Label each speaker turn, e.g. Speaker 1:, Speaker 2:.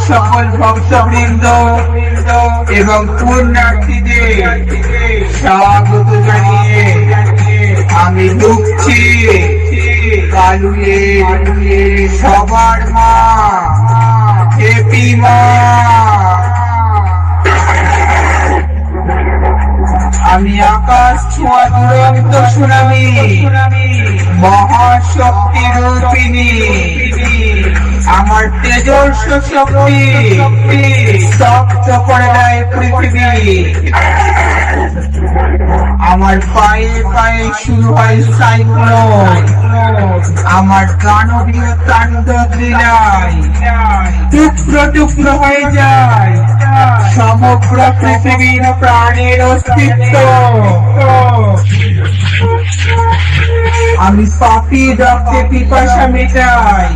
Speaker 1: সকল ভক্তবৃন্দ এবং পুণ্যার্থীদের স্বাগত জানিয়ে আমি ঢুকছি কালুয়ের সবার মা হেপি মা। আমি আকাশ ছোঁয়া দুরন্ত সুনামি মহাশক্তি রূপিণী, আমার তেজস্ব শক্তি স্তব্ধ করে দেয় পৃথিবী। আমার পায়ে পায়ে শুরু হয় সাইক্লোন, আমার দানবীয় তাণ্ডব লীলায় টুকরো টুকরো হয়ে যায় সমগ্র পৃথিবীর প্রাণের অস্তিত্ব। আমি পাপী রক্তে পিপাসা মেটাই।